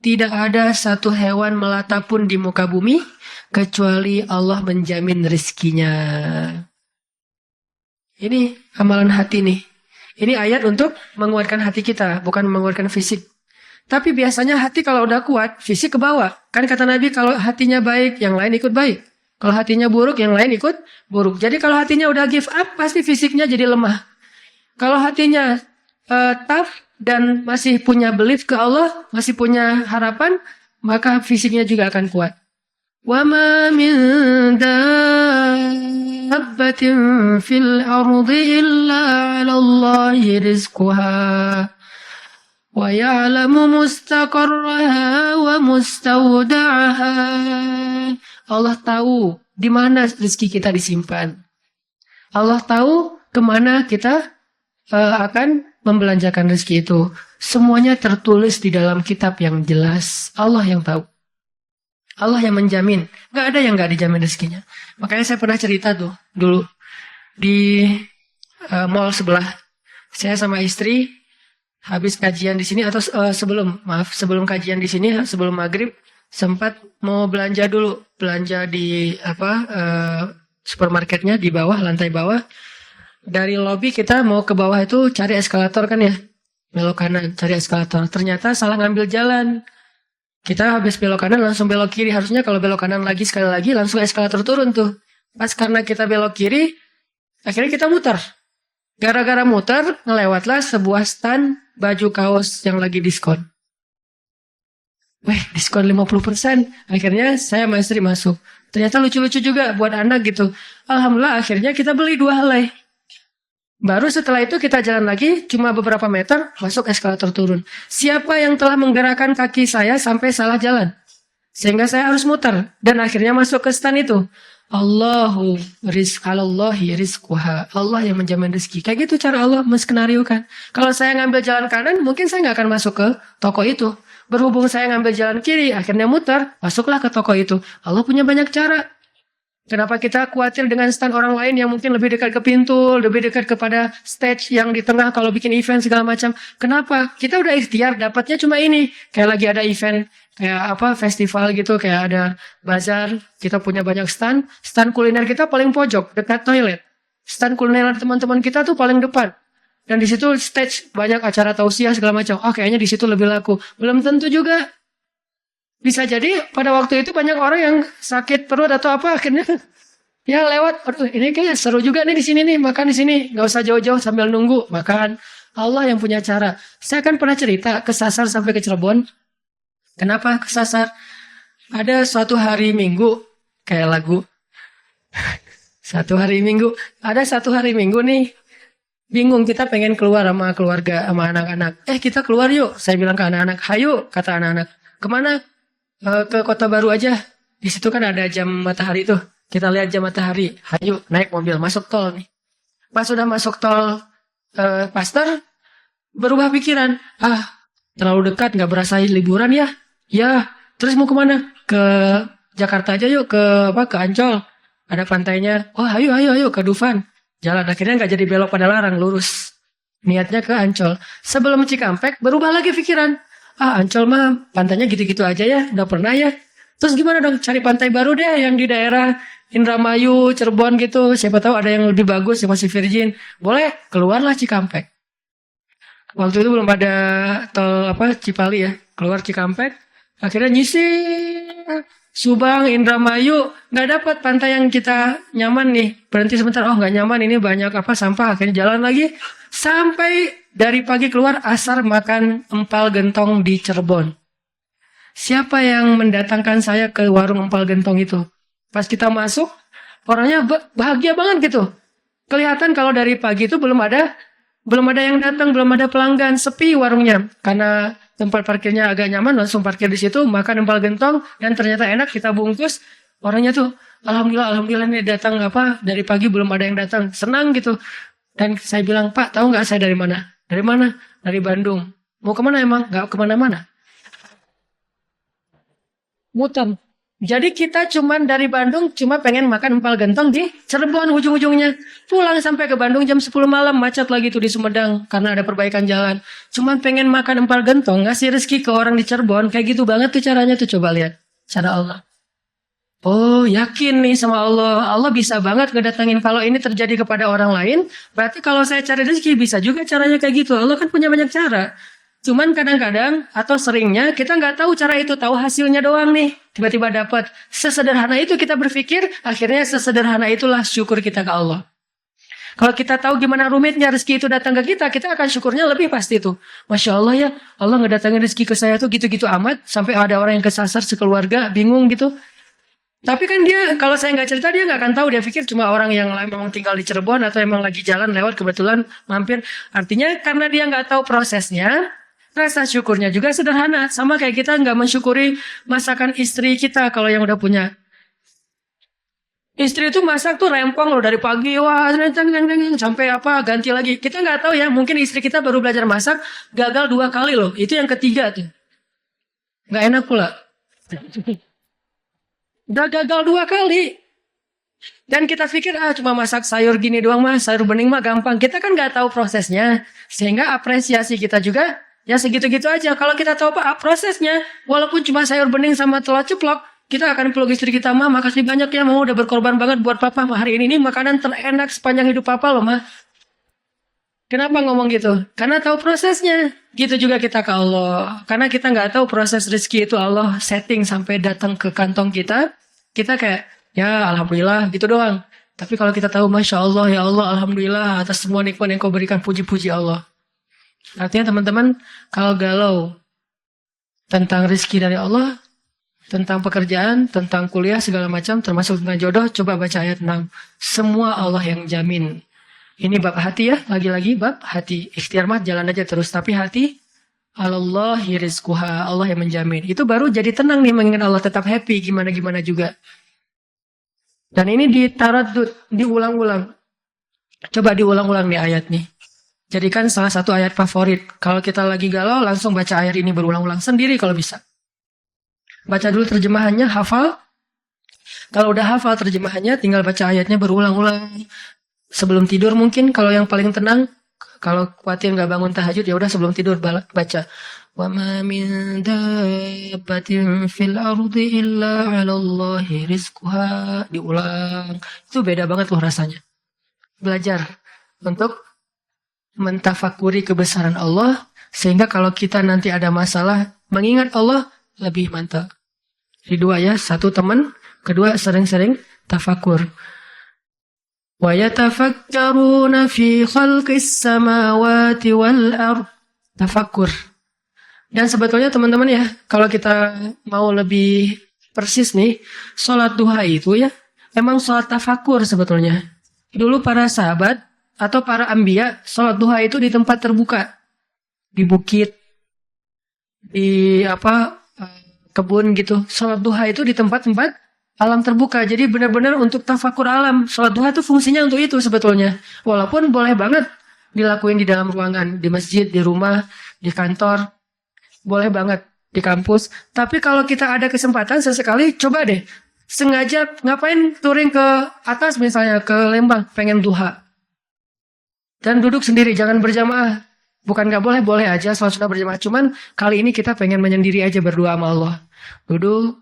Tidak ada satu hewan melata pun di muka bumi kecuali Allah menjamin rezekinya. Ini amalan hati nih. Ini ayat untuk menguatkan hati kita, bukan menguatkan fisik. Tapi biasanya hati kalau udah kuat, fisik ke bawah. Kan kata Nabi kalau hatinya baik, yang lain ikut baik. Kalau hatinya buruk, yang lain ikut buruk. Jadi kalau hatinya udah give up, pasti fisiknya jadi lemah. Kalau hatinya tough dan masih punya belief ke Allah, masih punya harapan, maka fisiknya juga akan kuat. Wa ma min dabbatin fil ardi illa 'ala Allahi rizquha wa ya'lamu mustaqarraha wa mustawda'aha. Allah tahu di mana rezeki kita disimpan. Allah tahu kemana kita akan membelanjakan rezeki itu. Semuanya tertulis di dalam kitab yang jelas. Allah yang tahu. Allah yang menjamin. Gak ada yang gak dijamin rezekinya. Makanya saya pernah cerita tuh dulu di mall sebelah. Saya sama istri habis kajian di sini atau sebelum kajian di sini, sebelum maghrib sempat mau belanja dulu. Belanja di supermarketnya di bawah, lantai bawah. Dari lobi kita mau ke bawah itu cari eskalator kan ya. Belok kanan, cari eskalator. Ternyata salah ngambil jalan. Kita habis belok kanan langsung belok kiri. Harusnya kalau belok kanan lagi sekali lagi langsung eskalator turun tuh. Pas karena kita belok kiri, akhirnya kita muter. Gara-gara muter, ngelewatlah sebuah stand baju kaos yang lagi diskon. Diskon 50%. Akhirnya saya sama istri masuk. Ternyata lucu-lucu juga buat anak gitu. Alhamdulillah akhirnya kita beli 2 helai. Baru setelah itu kita jalan lagi, cuma beberapa meter, masuk eskalator turun. Siapa yang telah menggerakkan kaki saya sampai salah jalan? Sehingga saya harus muter. Dan akhirnya masuk ke stand itu. Allahu rizqalallahi rizquha. Allah yang menjamin rezeki. Kayak gitu cara Allah menskenariokan. Kalau saya ngambil jalan kanan, mungkin saya nggak akan masuk ke toko itu. Berhubung saya ngambil jalan kiri, akhirnya muter, masuklah ke toko itu. Allah punya banyak cara. Kenapa kita khawatir dengan stand orang lain yang mungkin lebih dekat ke pintu, lebih dekat kepada stage yang di tengah kalau bikin event segala macam. Kenapa? Kita udah ikhtiar, dapatnya cuma ini. Kayak lagi ada event, kayak apa, festival gitu, kayak ada bazar, kita punya banyak stand. Stand kuliner kita paling pojok, dekat toilet. Stand kuliner teman-teman kita tuh paling depan. Dan di situ stage banyak acara tausiah segala macam. Oh, kayaknya di situ lebih laku. Belum tentu juga. Bisa jadi pada waktu itu banyak orang yang sakit perut atau apa akhirnya ya lewat. Aduh, ini kayak seru juga nih di sini nih, makan di sini, nggak usah jauh-jauh sambil nunggu makan. Allah yang punya cara. Saya kan pernah cerita kesasar sampai ke Cirebon. Kenapa kesasar? Ada suatu hari Minggu kayak lagu. Ada satu hari Minggu nih. Bingung kita pengen keluar sama keluarga sama anak-anak. Kita keluar yuk. Saya bilang ke anak-anak, "Hayo," kata anak-anak. "Kemana?" Ke Kota Baru aja. Di situ kan ada jam matahari tuh. Kita lihat jam matahari. Hayu, naik mobil, masuk tol nih. Pas sudah masuk tol Pasteur, berubah pikiran. Terlalu dekat, nggak berasa liburan ya? Ya, terus mau kemana? Ke Jakarta aja yuk, ke Ancol. Ada pantainya. Oh, ayo, ke Dufan. Jalan, akhirnya nggak jadi belok pada larang, lurus. Niatnya ke Ancol. Sebelum Cikampek, berubah lagi pikiran. Ancol mah pantainya gitu-gitu aja ya, udah pernah ya. Terus gimana dong, cari pantai baru deh yang di daerah Indramayu, Cirebon gitu. Siapa tahu ada yang lebih bagus, yang masih virgin. Boleh, keluarlah Cikampek. Waktu itu belum ada tol Cipali ya, keluar Cikampek. Akhirnya nyisir Subang, Indramayu, nggak dapat pantai yang kita nyaman nih. Berhenti sebentar, nggak nyaman, ini banyak sampah. Akhirnya jalan lagi sampai dari pagi keluar, asar makan empal gentong di Cirebon. Siapa yang mendatangkan saya ke warung empal gentong itu? Pas kita masuk, orangnya bahagia banget gitu. Kelihatan kalau dari pagi itu belum ada yang datang, belum ada pelanggan, sepi warungnya. Karena tempat parkirnya agak nyaman, langsung parkir di situ, makan empal gentong, dan ternyata enak, kita bungkus. Orangnya tuh, alhamdulillah nih datang dari pagi belum ada yang datang, senang gitu. Dan saya bilang, "Pak, tahu nggak saya dari mana?" "Dari mana?" "Dari Bandung." "Mau kemana emang?" "Nggak kemana-mana." Muter. Jadi kita dari Bandung cuma pengen makan empal gentong di Cirebon ujung-ujungnya. Pulang sampai ke Bandung jam 10 malam, macet lagi tuh di Sumedang karena ada perbaikan jalan. Cuma pengen makan empal gentong, ngasih rezeki ke orang di Cirebon, kayak gitu banget tuh caranya tuh, coba lihat. Cara Allah. Oh, yakin nih sama Allah. Allah bisa banget ngedatangin. Kalau ini terjadi kepada orang lain, berarti kalau saya cari rezeki bisa juga caranya kayak gitu. Allah kan punya banyak cara. Cuman kadang-kadang atau seringnya kita nggak tahu cara itu, tahu hasilnya doang nih. Tiba-tiba dapat. Sesederhana itu kita berpikir, akhirnya sesederhana itulah syukur kita ke Allah. Kalau kita tahu gimana rumitnya rezeki itu datang ke kita akan syukurnya lebih pasti tuh. Masya Allah ya, Allah ngedatangin rezeki ke saya tuh gitu-gitu amat, sampai ada orang yang kesasar sekeluarga, bingung gitu. Tapi kan dia, kalau saya nggak cerita, dia nggak akan tahu. Dia pikir cuma orang yang memang tinggal di Cirebon atau emang lagi jalan lewat kebetulan mampir. Artinya karena dia nggak tahu prosesnya, rasa syukurnya juga sederhana. Sama kayak kita nggak mensyukuri masakan istri kita kalau yang udah punya. Istri itu masak tuh rempong loh dari pagi, wah sampai ganti lagi. Kita nggak tahu ya, mungkin istri kita baru belajar masak, gagal 2 kali loh. Itu yang ketiga tuh. Nggak enak pula. Udah gagal 2 kali. Dan kita pikir cuma masak sayur gini doang mah, sayur bening mah gampang. Kita kan nggak tahu prosesnya. Sehingga apresiasi kita juga ya segitu-gitu aja. Kalau kita tahu prosesnya, walaupun cuma sayur bening sama telur ceplok, kita akan peluk istri kita, "Mah, makasih banyak ya, mau udah berkorban banget buat papa. Hari ini makanan terenak sepanjang hidup papa loh, mah." Kenapa ngomong gitu? Karena tahu prosesnya. Gitu juga kita ke Allah. Karena kita nggak tahu proses rezeki itu Allah setting sampai datang ke kantong kita. Kita kayak, ya alhamdulillah gitu doang. Tapi kalau kita tahu, Masya Allah, ya Allah, alhamdulillah atas semua nikmat yang kau berikan, puji-puji Allah. Artinya teman-teman, kalau galau tentang rezeki dari Allah, tentang pekerjaan, tentang kuliah, segala macam, termasuk tentang jodoh, coba baca ayat 6. Semua Allah yang jamin. Ini bab hati ya, lagi-lagi bab hati. Ikhtiar mah jalan aja terus, tapi hati Allahi rizquha, Allah yang menjamin. Itu baru jadi tenang nih mengingat Allah, tetap happy gimana-gimana juga. Dan ini ditaradud, diulang-ulang. Coba diulang-ulang nih ayat nih. Jadikan salah satu ayat favorit. Kalau kita lagi galau, langsung baca ayat ini berulang-ulang sendiri kalau bisa. Baca dulu terjemahannya, hafal. Kalau udah hafal terjemahannya, tinggal baca ayatnya berulang-ulang. Sebelum tidur mungkin, kalau yang paling tenang, kalau khawatir nggak bangun tahajud, ya udah sebelum tidur baca. Wa ma min dabbatin fil ardi illa 'alallahi rizquha. Diulang. Itu beda banget loh rasanya. Belajar untuk mentafakuri kebesaran Allah, sehingga kalau kita nanti ada masalah, mengingat Allah lebih mantap. Jadi dua ya, satu teman, kedua sering-sering tafakur. Wa yatafakkaruna fi khalqis samawati wal ard. Tafakur. Dan sebetulnya teman-teman ya, kalau kita mau lebih persis nih, sholat duha itu ya, emang sholat tafakur sebetulnya. Dulu para sahabat atau para anbiya, sholat duha itu di tempat terbuka. Di bukit, di kebun gitu. Sholat duha itu di tempat-tempat alam terbuka. Jadi benar-benar untuk tafakur alam. Sholat duha itu fungsinya untuk itu sebetulnya. Walaupun boleh banget dilakuin di dalam ruangan, di masjid, di rumah, di kantor. Boleh banget di kampus. Tapi kalau kita ada kesempatan sesekali, coba deh. Sengaja ngapain touring ke atas misalnya, ke Lembang, pengen duha. Dan duduk sendiri, jangan berjamaah. Bukan gak boleh, boleh aja sholat sunnah berjamaah. Cuman kali ini kita pengen menyendiri aja berdoa sama Allah. Duduk,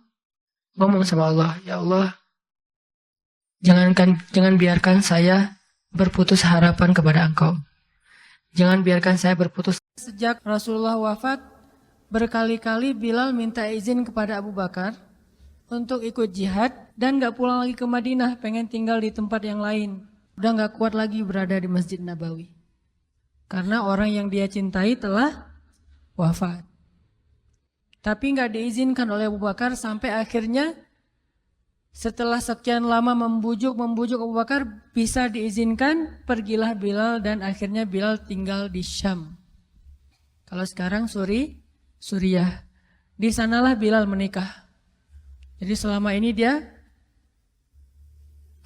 ngomong sama Allah. Ya Allah, jangan biarkan saya berputus harapan kepada Engkau. Jangan biarkan saya berputus. Sejak Rasulullah wafat, berkali-kali Bilal minta izin kepada Abu Bakar untuk ikut jihad dan gak pulang lagi ke Madinah, pengen tinggal di tempat yang lain. Udah gak kuat lagi berada di Masjid Nabawi. Karena orang yang dia cintai telah wafat. Tapi gak diizinkan oleh Abu Bakar sampai akhirnya setelah sekian lama membujuk Abu Bakar bisa diizinkan, pergilah Bilal dan akhirnya Bilal tinggal di Syam. Kalau sekarang Suriah. Di sanalah Bilal menikah. Jadi selama ini dia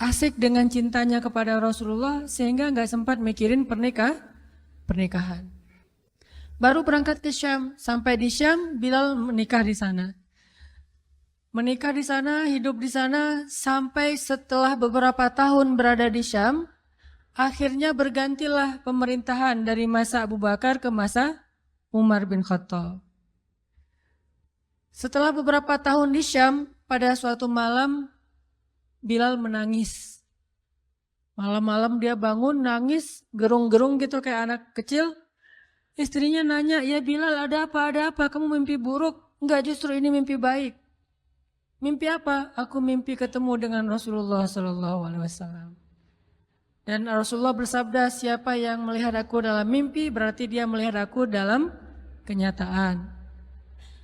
asik dengan cintanya kepada Rasulullah sehingga nggak sempat mikirin pernikahan. Baru berangkat ke Syam, sampai di Syam Bilal menikah di sana. Menikah di sana, hidup di sana sampai setelah beberapa tahun berada di Syam, akhirnya bergantilah pemerintahan dari masa Abu Bakar ke masa Umar bin Khattab. Setelah beberapa tahun di Syam, pada suatu malam Bilal menangis. Malam-malam dia bangun nangis, gerung-gerung gitu kayak anak kecil. Istrinya nanya, ya Bilal ada apa, kamu mimpi buruk? Enggak, justru ini mimpi baik. Mimpi apa? Aku mimpi ketemu dengan Rasulullah SAW. Dan Rasulullah bersabda, siapa yang melihat aku dalam mimpi berarti dia melihat aku dalam kenyataan.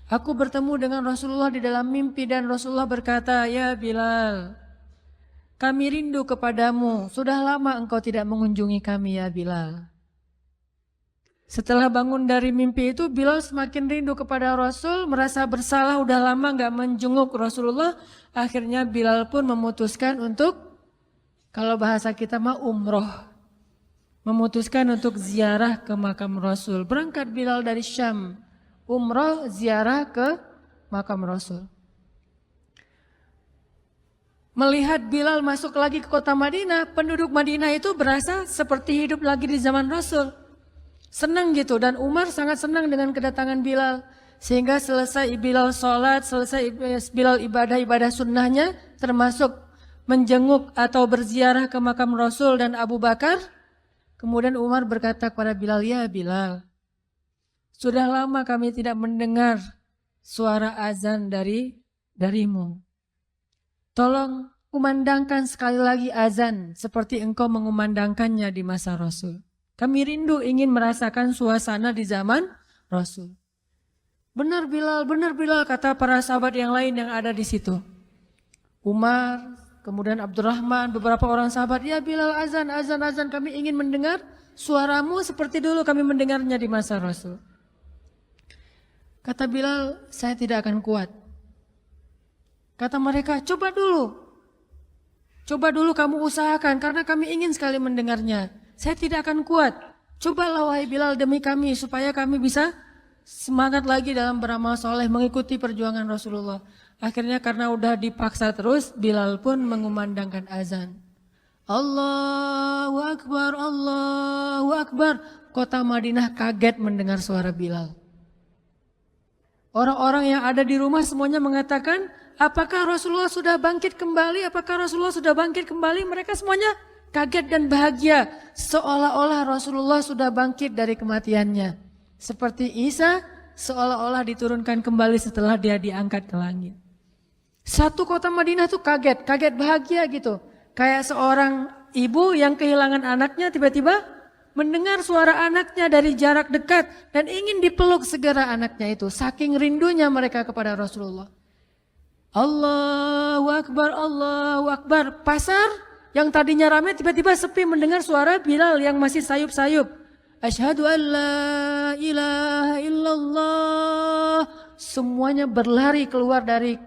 Aku bertemu dengan Rasulullah di dalam mimpi dan Rasulullah berkata, ya Bilal, kami rindu kepadamu. Sudah lama engkau tidak mengunjungi kami ya Bilal. Setelah bangun dari mimpi itu, Bilal semakin rindu kepada Rasul, merasa bersalah udah lama gak menjenguk Rasulullah. Akhirnya Bilal pun memutuskan untuk, kalau bahasa kita mah umroh. Memutuskan untuk ziarah ke makam Rasul. Berangkat Bilal dari Syam, umroh ziarah ke makam Rasul. Melihat Bilal masuk lagi ke kota Madinah, penduduk Madinah itu berasa seperti hidup lagi di zaman Rasul. Senang gitu, dan Umar sangat senang dengan kedatangan Bilal. Sehingga selesai Bilal sholat, selesai Bilal ibadah sunnahnya, termasuk menjenguk atau berziarah ke makam Rasul dan Abu Bakar. Kemudian Umar berkata kepada Bilal, ya Bilal, sudah lama kami tidak mendengar suara azan darimu. Tolong kumandangkan sekali lagi azan seperti engkau mengumandangkannya di masa Rasul. Kami rindu ingin merasakan suasana di zaman Rasul. Benar Bilal, kata para sahabat yang lain yang ada di situ. Umar kemudian Abdurrahman, beberapa orang sahabat, ya Bilal azan, azan, azan, kami ingin mendengar suaramu seperti dulu kami mendengarnya di masa Rasul. Kata Bilal, saya tidak akan kuat. Kata mereka, coba dulu kamu usahakan karena kami ingin sekali mendengarnya. Saya tidak akan kuat. Cobalah wahai Bilal demi kami supaya kami bisa semangat lagi dalam beramal soleh mengikuti perjuangan Rasulullah. Akhirnya karena udah dipaksa terus, Bilal pun mengumandangkan azan. Allahu Akbar, Allahu Akbar. Kota Madinah kaget mendengar suara Bilal. Orang-orang yang ada di rumah semuanya mengatakan, apakah Rasulullah sudah bangkit kembali? Apakah Rasulullah sudah bangkit kembali? Mereka semuanya kaget dan bahagia. Seolah-olah Rasulullah sudah bangkit dari kematiannya. Seperti Isa seolah-olah diturunkan kembali setelah dia diangkat ke langit. Satu kota Madinah tuh kaget bahagia gitu. Kayak seorang ibu yang kehilangan anaknya tiba-tiba mendengar suara anaknya dari jarak dekat dan ingin dipeluk segera anaknya itu. Saking rindunya mereka kepada Rasulullah. Allahu Akbar, Allahu Akbar. Pasar yang tadinya ramai tiba-tiba sepi mendengar suara Bilal yang masih sayup-sayup. Asyhadu an la ilaha illallah. Semuanya berlari keluar dari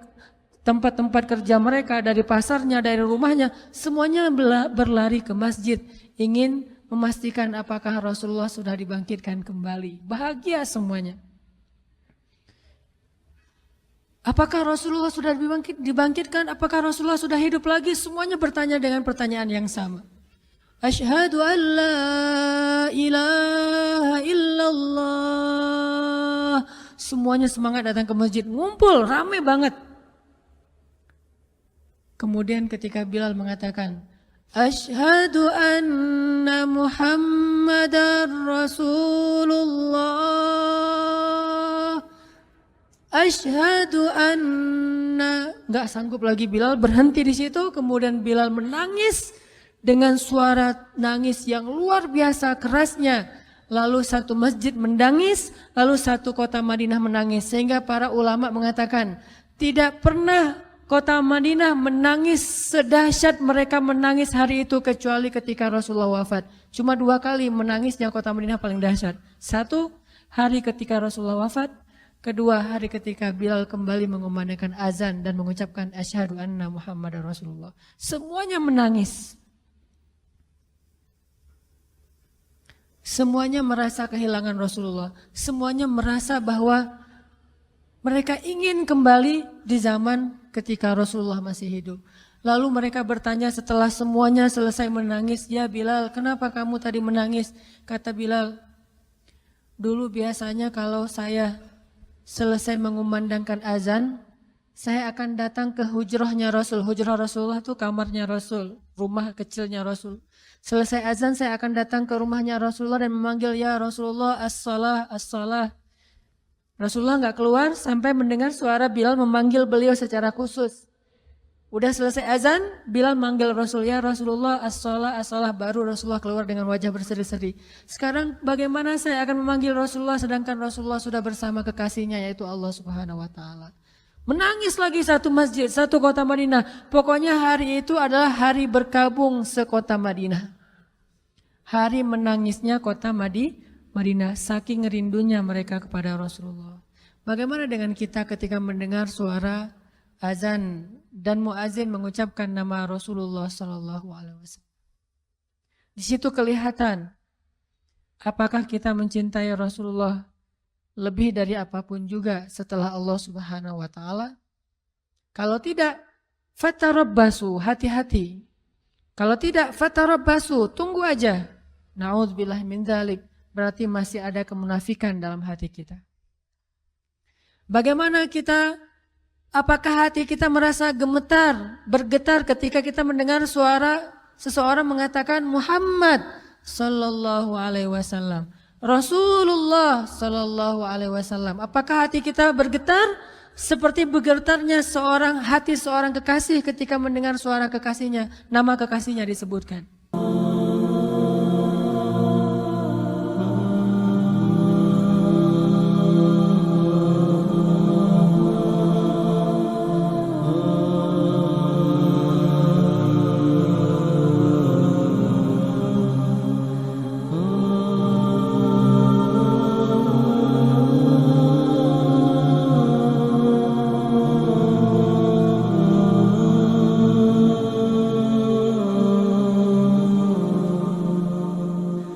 tempat-tempat kerja mereka, dari pasarnya, dari rumahnya. Semuanya berlari ke masjid. Ingin memastikan apakah Rasulullah sudah dibangkitkan kembali. Bahagia semuanya. Apakah Rasulullah sudah dibangkitkan? Apakah Rasulullah sudah hidup lagi? Semuanya bertanya dengan pertanyaan yang sama. Asyhadu an la ilaha illallah. Semuanya semangat datang ke masjid, ngumpul, ramai banget. Kemudian ketika Bilal mengatakan, Asyhadu anna Muhammadar Rasulullah. Asyhadu anna. Enggak sanggup lagi Bilal, berhenti di situ. Kemudian Bilal menangis dengan suara nangis yang luar biasa kerasnya. Lalu satu masjid menangis, lalu satu kota Madinah menangis. Sehingga para ulama mengatakan, tidak pernah kota Madinah menangis sedahsyat mereka menangis hari itu kecuali ketika Rasulullah wafat. Cuma 2 kali menangisnya kota Madinah paling dahsyat. 1 hari ketika Rasulullah wafat, kedua hari ketika Bilal kembali mengumandangkan azan dan mengucapkan asyhadu anna Muhammadar Rasulullah. Semuanya menangis. Semuanya merasa kehilangan Rasulullah. Semuanya merasa bahwa mereka ingin kembali di zaman ketika Rasulullah masih hidup. Lalu mereka bertanya setelah semuanya selesai menangis, ya Bilal, kenapa kamu tadi menangis? Kata Bilal, dulu biasanya kalau saya selesai mengumandangkan azan, saya akan datang ke hujrahnya Rasul. Hujrah Rasulullah itu kamarnya Rasul, rumah kecilnya Rasul. Selesai azan saya akan datang ke rumahnya Rasulullah dan memanggil, ya Rasulullah as-salah, as-salah. Rasulullah enggak keluar sampai mendengar suara Bilal memanggil beliau secara khusus. Udah selesai azan, Bilal manggil Rasul, ya Rasulullah as-salah, as-salah. Baru Rasulullah keluar dengan wajah berseri-seri. Sekarang bagaimana saya akan memanggil Rasulullah sedangkan Rasulullah sudah bersama kekasihnya yaitu Allah Subhanahu wa taala. Menangis lagi satu masjid, satu kota Madinah. Pokoknya hari itu adalah hari berkabung sekota Madinah. Hari menangisnya kota Madinah, saking rindunya mereka kepada Rasulullah. Bagaimana dengan kita ketika mendengar suara azan dan muazin mengucapkan nama Rasulullah Sallallahu Alaihi Wasallam? Di situ kelihatan apakah kita mencintai Rasulullah lebih dari apapun juga setelah Allah Subhanahu wa taala. Kalau tidak, fatarabbasu, hati-hati. Kalau tidak, fatarabbasu, tunggu aja. Na'udzubillah min dzalik, berarti masih ada kemunafikan dalam hati kita. Bagaimana kita, apakah hati kita merasa gemetar, bergetar ketika kita mendengar suara seseorang mengatakan Muhammad sallallahu alaihi wasallam, Rasulullah sallallahu alaihi wasallam. Apakah hati kita bergetar seperti bergetarnya hati seorang kekasih ketika mendengar suara kekasihnya, nama kekasihnya disebutkan?